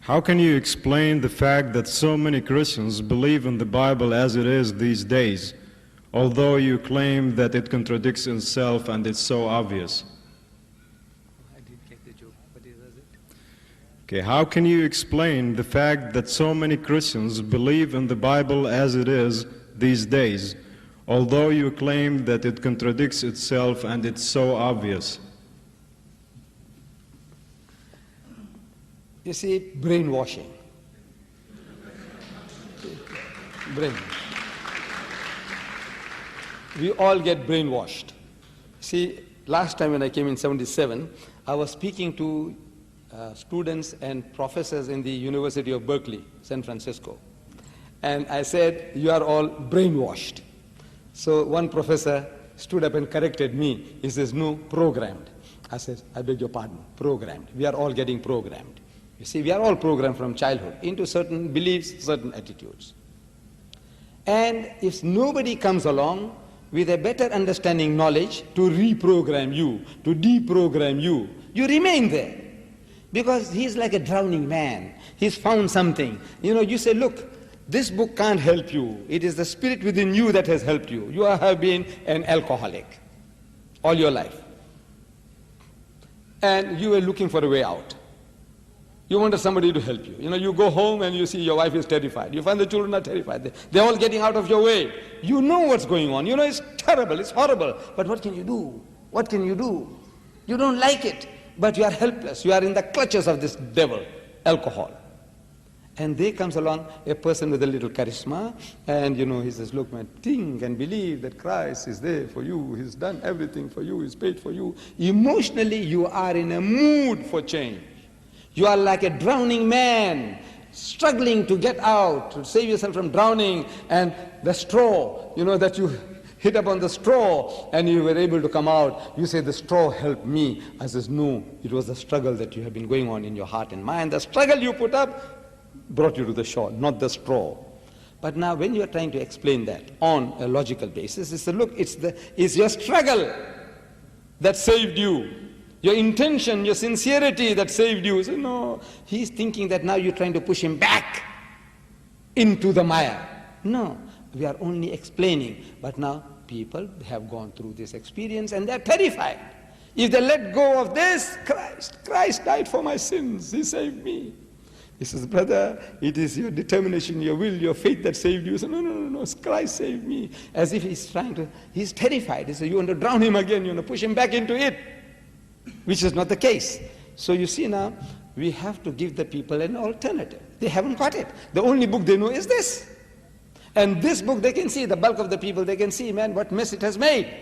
How can you explain the fact that so many Christians believe in the Bible as it is these days, although you claim that it contradicts itself and it's so obvious? I didn't get the joke, but it was it. Okay, how can you explain the fact that so many Christians believe in the Bible as it is these days, although you claim that it contradicts itself and it's so obvious? You see, brainwashing. Brain. We all get brainwashed. See, last time when I came in 77, I was speaking to students and professors in the University of Berkeley, San Francisco. And I said, you are all brainwashed. So one professor stood up and corrected me. He says, no, programmed. I said, I beg your pardon, programmed. We are all getting programmed. You see, we are all programmed from childhood into certain beliefs, certain attitudes. And if nobody comes along with a better understanding knowledge to reprogram you, to deprogram you, you remain there. Because he's like a drowning man. He's found something. You know, you say, look, this book can't help you. It is the spirit within you that has helped you. You have been an alcoholic all your life. And you were looking for a way out. You wanted somebody to help you. You know, you go home and you see your wife is terrified. You find the children are terrified. They're all getting out of your way. You know what's going on. You know it's terrible, it's horrible. But what can you do? What can you do? You don't like it, but you are helpless. You are in the clutches of this devil, alcohol. And there comes along a person with a little charisma, and you know, he says, look man, think and believe that Christ is there for you. He's done everything for you. He's paid for you. Emotionally, you are in a mood for change. You are like a drowning man, struggling to get out, to save yourself from drowning, and the straw, you know, that you hit up on the straw and you were able to come out. You say, the straw helped me. I says, no, it was the struggle that you have been going on in your heart and mind. The struggle you put up brought you to the shore, not the straw. But now when you are trying to explain that on a logical basis, it's look, it's your struggle that saved you. Your intention, your sincerity that saved you. So, no, he's thinking that now you're trying to push him back into the mire. No, we are only explaining. But now people have gone through this experience and they're terrified. If they let go of this, Christ died for my sins. He saved me. He says, brother, it is your determination, your will, your faith that saved you. He says, no, Christ saved me. As if he's terrified. He says, you want to drown him again, you want to push him back into it. Which is not the case. So you see now, we have to give the people an alternative. They haven't got it. The only book they know is this. And this book they can see, the bulk of the people, they can see, man, what mess it has made.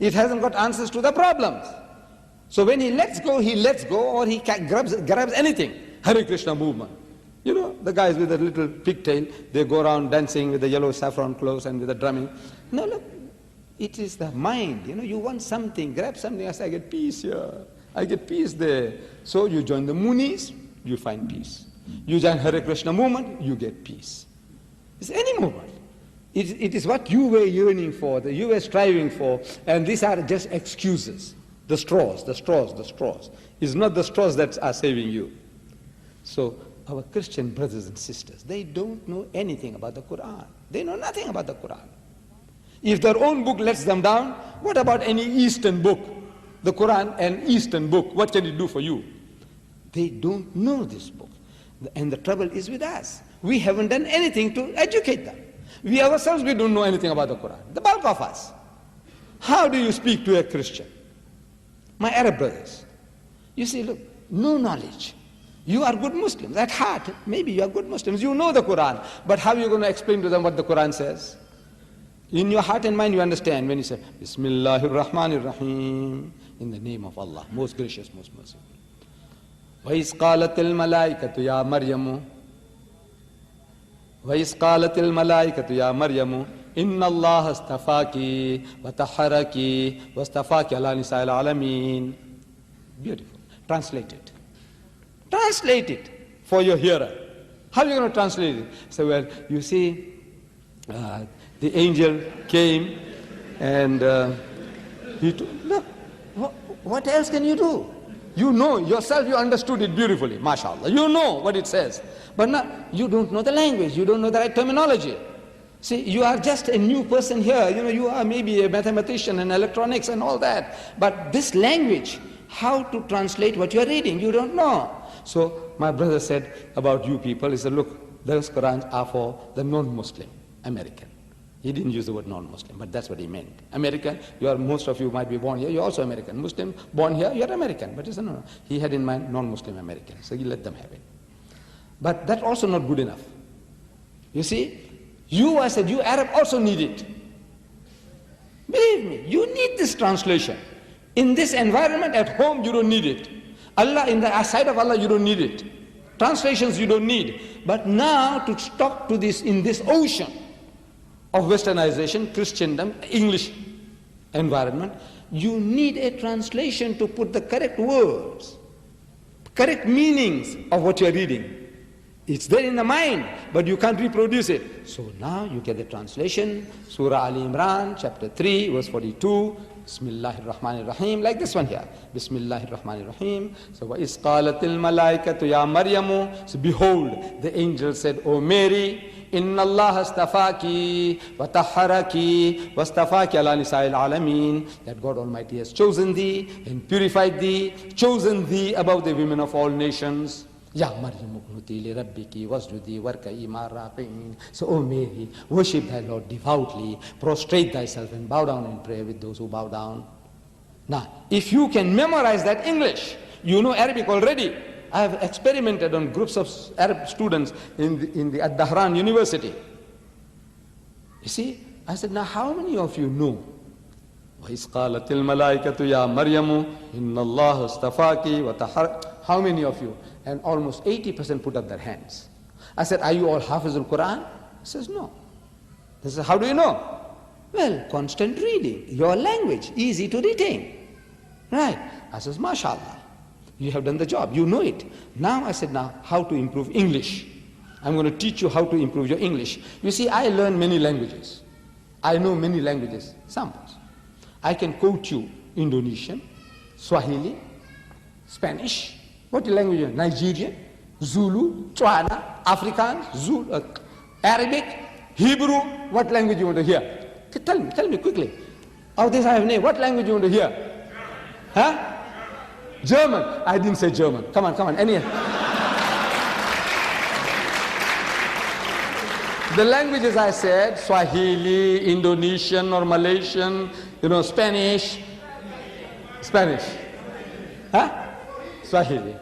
It hasn't got answers to the problems. So when he lets go, or he grabs anything. Hare Krishna movement. You know, the guys with the little pigtail, they go around dancing with the yellow saffron clothes and with the drumming. No, look. It is the mind, you know, you want something, grab something, I say, I get peace here, I get peace there. So you join the Munis, you find peace. You join Hare Krishna movement, you get peace. It's any movement. It is what you were yearning for, that you were striving for, and these are just excuses. The straws. It's not the straws that are saving you. So our Christian brothers and sisters, they don't know anything about the Quran. They know nothing about the Quran. If their own book lets them down, what about any Eastern book? The Quran, an Eastern book, what can it do for you? They don't know this book. And the trouble is with us. We haven't done anything to educate them. We ourselves, we don't know anything about the Quran. The bulk of us. How do you speak to a Christian? My Arab brothers. You see, look, no knowledge. You are good Muslims. At heart, maybe you are good Muslims. You know the Quran. But how are you going to explain to them what the Quran says? In your heart and mind you understand when you say, Bismillahir Rahmanir Rahim, in the name of Allah, most gracious, most merciful. وَإِذْ قَالَتِ الْمَلَائِكَةُ يَا مَرْيَمُ وَإِذْ قَالَتِ الْمَلَائِكَةُ يَا مَرْيَمُ إِنَّ اللَّهَ اسْتَفَاكِ وَطَهَّرَكِ وَاسْتَفَاكِ عَلَى نِسَاءِ الْعَالَمِينَ. Beautiful. Translate it. Translate it for your hearer. How are you going to translate it? So, well, you see, the angel came and he told, look, what else can you do? You know yourself, you understood it beautifully, mashallah. You know what it says. But now, you don't know the language, you don't know the right terminology. See, you are just a new person here. You are maybe a mathematician and electronics and all that. But this language, how to translate what you are reading, you don't know. So my brother said about you people, he said, look, those Qurans are for the non-Muslim, American. He didn't use the word non-Muslim, but that's what he meant. American, most of you might be born here, you're also American. Muslim, born here, you're American. But he said, no. He had in mind non-Muslim American, so he let them have it. But that's also not good enough. You see, I said, you Arab also need it. Believe me, you need this translation. In this environment at home, you don't need it. Allah, in the sight of Allah, you don't need it. Translations you don't need. But now to talk to this in this ocean of westernization, Christendom, English environment, you need a translation to put the correct words, correct meanings of what you're reading. It's there in the mind, but you can't reproduce it. So now you get the translation, Surah Ali Imran, chapter 3, verse 42, Bismillahir Rahmanir Rahim, like this one here. Bismillahir Rahmanir Rahim. So, وَإِذْ قَالَتِ الْمَلَائِكَةُ يَا مَرْيَمُ. So behold, the angel said, O Mary, إِنَّ اللَّهَ اسْتَفَاكِ وَطَهَّرَكِ وَاسْتَفَاكِ عَلَى نِسَاءِ الْعَالَمِينَ. That God Almighty has chosen thee and purified thee, chosen thee above the women of all nations. Ya Maryam uqnuti li rabbiki wasjudi warka'i ma'a raki'in. So, O Mary, worship thy Lord devoutly, prostrate thyself and bow down in prayer with those who bow down. Now, if you can memorize that English, you know Arabic already. I have experimented on groups of Arab students at Dahran University. You see, I said, now how many of you know? وَإِذْ قَالَتِ الْمَلَائِكَةُ يَا مَرْيَمُ إِنَّ اللَّهَ اسْتَفَاكِ وَطَهَّرَكِ. How many of you? And almost 80% put up their hands. I said, are you all Hafiz al-Quran? He says, no. They said, how do you know? Well, constant reading, your language, easy to retain. Right. I says, mashallah, you have done the job, you know it. Now I said, now how to improve English? I'm going to teach you how to improve your English. You see, I learn many languages. I know many languages, samples. I can quote you Indonesian, Swahili, Spanish. What language is it? Nigerian, Zulu, Tswana, Afrikaans, Zulu, Arabic, Hebrew. What language you want to hear? Tell me quickly. Of this I have name. What language you want to hear? Huh? German. I didn't say German. Come on. Any. The languages I said, Swahili, Indonesian or Malaysian, Spanish. Huh? Swahili.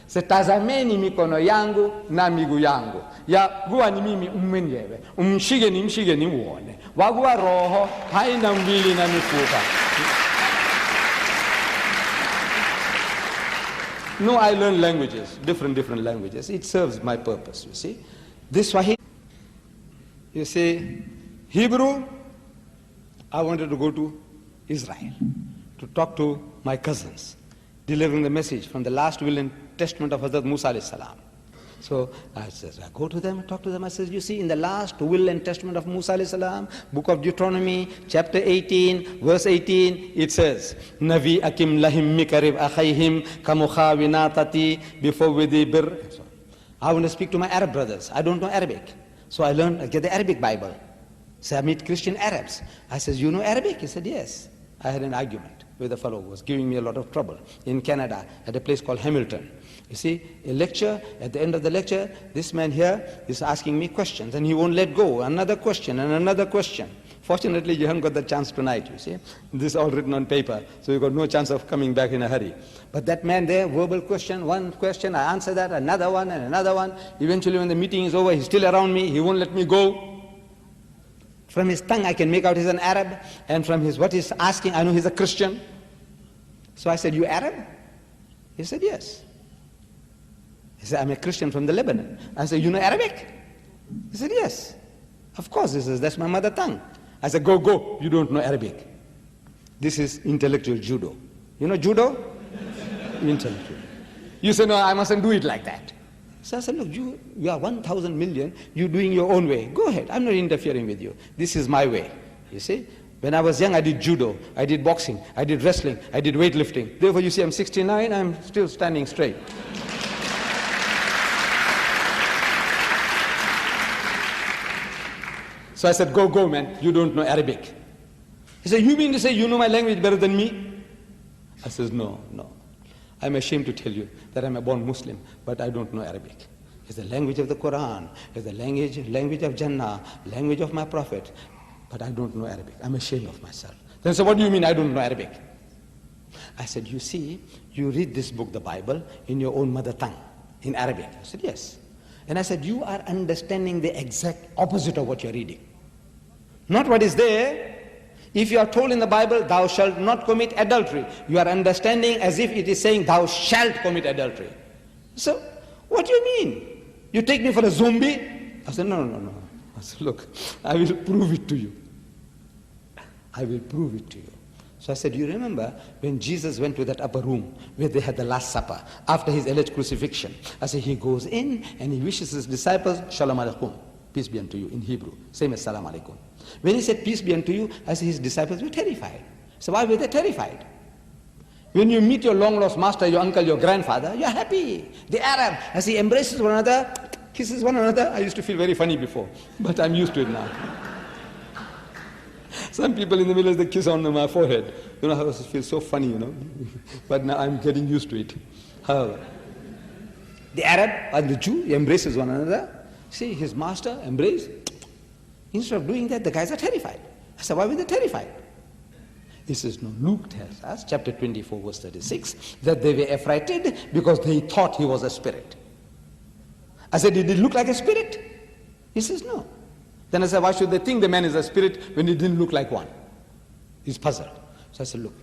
Se tazameni mikono yangu na miguu yangu. Ya kuwa ni mimi mwenyewe. Mshige ni muone. Waguwa roho haina mwili na mifupa. No, I learn languages, different languages. It serves my purpose, you see. This Swahili, you see, Hebrew, I wanted to go to Israel to talk to my cousins, delivering the message from the last will and testament of Hazrat Musa alayhi salam. So I said, I go to them, talk to them. I said, you see, in the last will and testament of Musa alayhi salam, book of Deuteronomy, chapter 18, verse 18, it says, Navi akim lahim mikarib akhayhim kamukhawinatati before with bir. I want to speak to my Arab brothers. I don't know Arabic. So I get the Arabic Bible. So I meet Christian Arabs. I said, you know Arabic? He said, yes. I had an argument with a fellow who was giving me a lot of trouble in Canada at a place called Hamilton. You see, a lecture, at the end of the lecture, this man here is asking me questions and he won't let go. Another question and another question. Fortunately, you haven't got the chance tonight, you see. This is all written on paper, so you've got no chance of coming back in a hurry. But that man there, verbal question, one question, I answer that, another one and another one. Eventually, when the meeting is over, he's still around me, he won't let me go. From his tongue, I can make out he's an Arab, and from what he's asking, I know he's a Christian. So I said, you Arab? He said, yes. He said, I'm a Christian from the Lebanon. I said, you know Arabic? He said, yes. Of course, he says, that's my mother tongue. I said, go, you don't know Arabic. This is intellectual judo. You know judo? Intellectual. You say, no, I mustn't do it like that. So I said, look, you are 1,000 million, you're doing your own way. Go ahead, I'm not interfering with you. This is my way, you see. When I was young, I did judo, I did boxing, I did wrestling, I did weightlifting. Therefore, you see, I'm 69, I'm still standing straight. So I said, go, man, you don't know Arabic. He said, you mean to say you know my language better than me? I says, no. I'm ashamed to tell you that I'm a born Muslim, but I don't know Arabic. It's the language of the Quran, it's the language of Jannah, language of my Prophet, but I don't know Arabic. I'm ashamed of myself. Then he said, what do you mean I don't know Arabic? I said, you see, you read this book, the Bible, in your own mother tongue, in Arabic. I said, yes. And I said, you are understanding the exact opposite of what you're reading. Not what is there. If you are told in the Bible, thou shalt not commit adultery, you are understanding as if it is saying, thou shalt commit adultery. So, what do you mean? You take me for a zombie? I said, no. I said, look, I will prove it to you. I will prove it to you. So I said, you remember when Jesus went to that upper room where they had the Last Supper after his alleged crucifixion? I said, he goes in and he wishes his disciples, Shalom Alaikum, peace be unto you, in Hebrew, same as Salam Alaikum. When he said, peace be unto you, I said, his disciples were terrified. So why were they terrified? When you meet your long-lost master, your uncle, your grandfather, you're happy. The Arab, as he embraces one another, kisses one another, I used to feel very funny before, but I'm used to it now. Some people in the village, they kiss on my forehead. You know how it feels so funny, you know. But now I'm getting used to it. However, the Arab and the Jew embraces one another. See, his master embrace. Instead of doing that, the guys are terrified. I said, why were they terrified? He says, no, Luke tells us, chapter 24, verse 36, that they were affrighted because they thought he was a spirit. I said, did it look like a spirit? He says, no. Then I said, why should they think the man is a spirit when he didn't look like one? He's puzzled. So I said, look,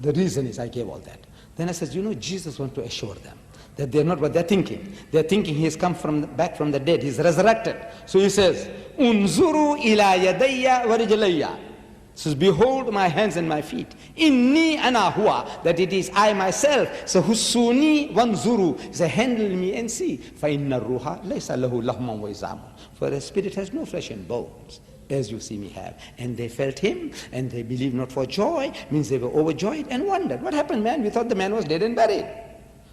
the reason is I gave all that. Then I said, you know, Jesus wants to assure them that they're not what they're thinking. They're thinking he has come back from the dead. He's resurrected. So he says, Unzuru ila yadayya wa rijlayya. Says, behold my hands and my feet. Inni ana huwa, that it is I myself. So husuni wanzuru, say, handle me and see. Fa inna ruha laysa lahu lahman wa izamun. For a spirit has no flesh and bones, as you see me have. And they felt him, and they believed not for joy, means they were overjoyed and wondered. What happened, man? We thought the man was dead and buried.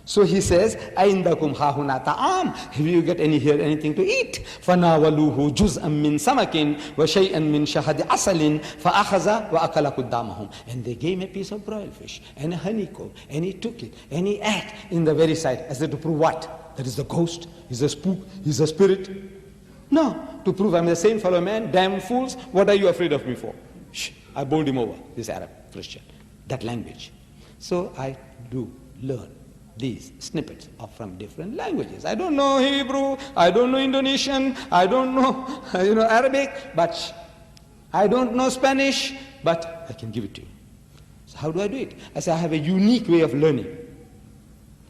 So he says, Aindakum hahuna ta'am. Have you got anything to eat? فَنَاوَلُوهُ جُزْءًا مِّن سَمَكٍ وَشَيْئًا مِّن شَهَدِ عَسَلٍ فَأَخَذَ وَأَكَلَ قُدَّامَهُم. And they gave him a piece of broiled fish and a honeycomb, and he took it, and he ate in the very sight. As if to prove what? That is the ghost, he's a spook, he's a spirit. No, to prove I'm the same fellow man, damn fools, what are you afraid of me for? Shh, I bowled him over, this Arab Christian, that language. So I do learn these snippets are from different languages. I don't know Hebrew, I don't know Indonesian, I don't know Arabic, but I don't know Spanish, but I can give it to you. So how do I do it? I say I have a unique way of learning.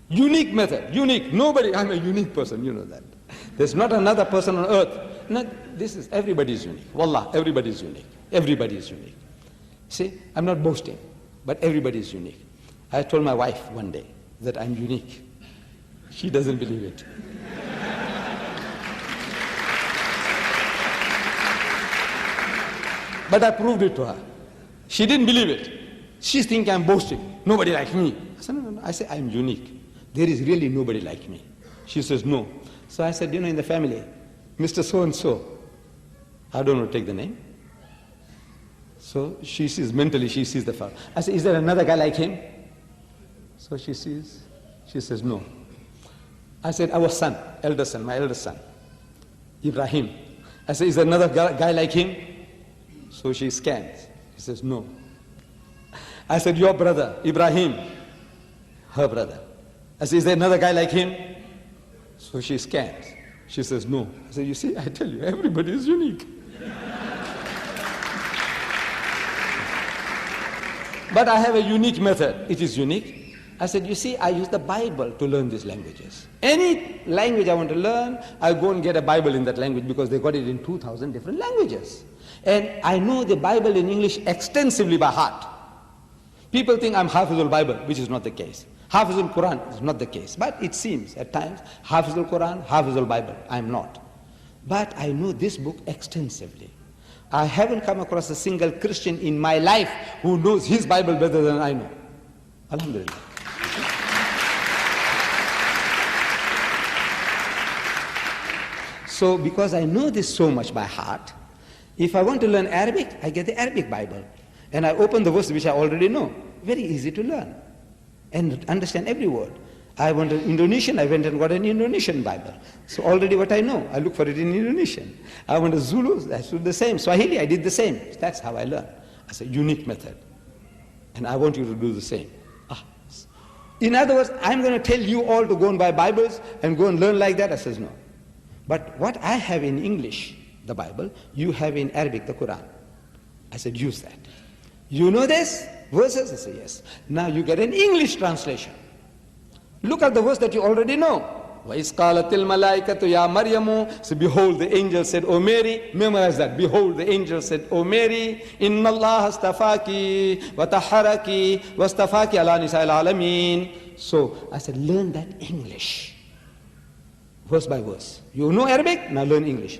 Unique method, unique. Nobody, I'm a unique person, you know that. There's not another person on earth. Everybody is unique. Wallah, everybody is unique. Everybody is unique. See, I'm not boasting, but everybody is unique. I told my wife one day that I'm unique. She doesn't believe it. But I proved it to her. She didn't believe it. She thinks I'm boasting. Nobody like me. I said, no. I say, I'm unique. There is really nobody like me. She says, no. So I said, in the family, Mr. So-and-so, I don't want to take the name. So she sees the fellow. I said, is there another guy like him? So she says, no. I said, our son, my eldest son, Ibrahim. I said, is there another guy like him? So she scans. She says, no. I said, your brother, Ibrahim, her brother. I said, is there another guy like him? So she scans. She says, no. I said, you see, I tell you, everybody is unique. But I have a unique method. It is unique. I said, you see, I use the Bible to learn these languages. Any language I want to learn, I go and get a Bible in that language because they got it in 2,000 different languages. And I know the Bible in English extensively by heart. People think I'm Hafizul Bible, which is not the case. Hafizul Quran is not the case. But it seems at times, Hafizul Quran, Hafizul Bible. I'm not. But I know this book extensively. I haven't come across a single Christian in my life who knows his Bible better than I know. Alhamdulillah. So because I know this so much by heart, if I want to learn Arabic, I get the Arabic Bible. And I open the verse which I already know. Very easy to learn and understand every word. I want an Indonesian, I went and got an Indonesian Bible. So already what I know, I look for it in Indonesian. I want a Zulu, I do the same. Swahili, I did the same. That's how I learn. That's a unique method. And I want you to do the same. In other words, I'm going to tell you all to go and buy Bibles and go and learn like that. I says no. But what I have in English, the Bible, you have in Arabic, the Quran. I said, use that. You know this? Verses? I said, yes. Now you get an English translation. Look at the verse that you already know. وَإِذْ قَالَتِ الْمَلَائِكَةُ يَا مَرْيَمُ. So behold, the angel said, O Mary. Memorize that. Behold, the angel said, O Mary, إِنَّ اللَّهَ اسْتَفَاكِ وَتَحَّرَكِ وَاسْتَفَاكِ عَلَى نِسَاءِ الْعَالَمِينَ. So I said, learn that English. Verse by verse. You know Arabic? Now learn English.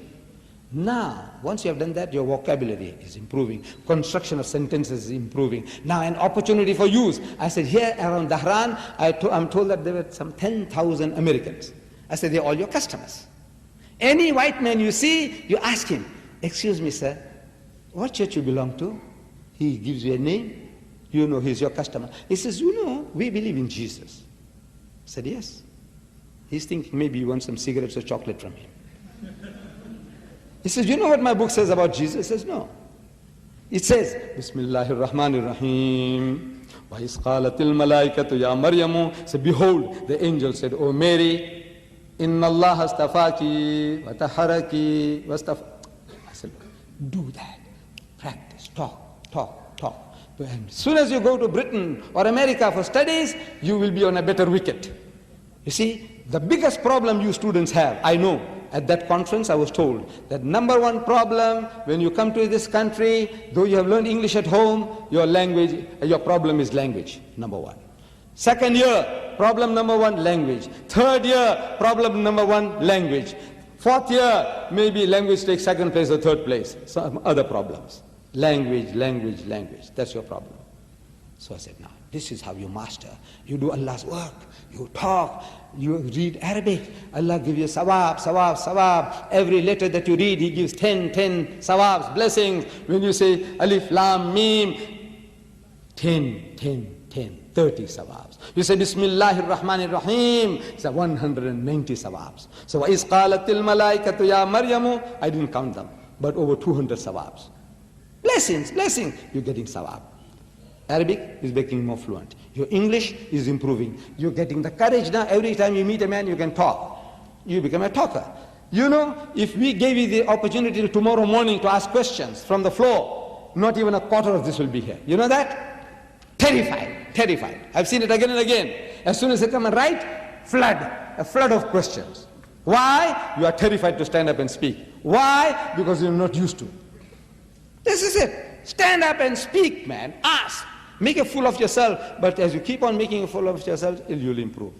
Now, once you have done that, your vocabulary is improving. Construction of sentences is improving. Now, an opportunity for use. I said, here around Dahran, I'm told that there were some 10,000 Americans. I said, they're all your customers. Any white man you see, you ask him, excuse me, sir, what church you belong to? He gives you a name. You know he's your customer. He says, you know, we believe in Jesus. I said, yes. He's thinking maybe you want some cigarettes or chocolate from him. He says, you know what my book says about Jesus? He says, no. It says, Bismillahir Rahmanir Rahim. وَإِذْ قَالَتِ الْمَلَائِكَةُ يَا مَرْيَمُ. So behold, the angel said, O Mary, إِنَّ اللَّهَ اسْتَفَاكِ وَتَحَّرَكِ وَاسْتَفَاكِ. I said, do that. Practice. Talk. And as soon as you go to Britain or America for studies, you will be on a better wicket. You see, the biggest problem you students have, I know, at that conference I was told that number one problem when you come to this country, though you have learned English at home, your problem is language, number one. Second year, problem number one, language. Third year, problem number one, language. Fourth year, maybe language takes second place or third place. Some other problems. Language. That's your problem. So I said, now, this is how you master. You do Allah's work. You talk. You read Arabic. Allah gives you sawab. Every letter that you read, He gives 10 sawabs, blessings. When you say alif, lam, mim, 10, 30 sawabs. You say Bismillahir Rahmanir Rahim, it's 190 sawabs. So وَإِذْ قَالَتِ الْمَلَائِكَةُ يَا مَرْيَمُ, I didn't count them, but over 200 sawabs. Blessings, you're getting sawab. Arabic is becoming more fluent. Your English is improving. You're getting the courage now. Every time you meet a man, you can talk. You become a talker. You know, if we gave you the opportunity tomorrow morning to ask questions from the floor, not even a quarter of this will be here. You know that? Terrified. I've seen it again and again. As soon as they come and write, a flood of questions. Why? You are terrified to stand up and speak. Why? Because you're not used to. This is it. Stand up and speak, man. Ask. Make a fool of yourself, but as you keep on making a fool of yourself, you'll improve.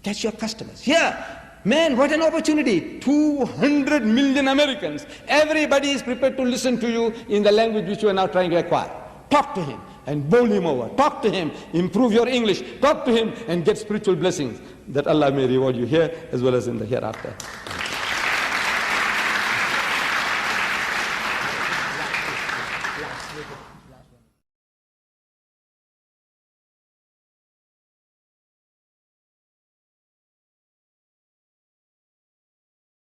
Catch your customers. Here, man, what an opportunity. 200 million Americans. Everybody is prepared to listen to you in the language which you are now trying to acquire. Talk to him and bowl him over. Talk to him, improve your English. Talk to him and get spiritual blessings that Allah may reward you here as well as in the hereafter.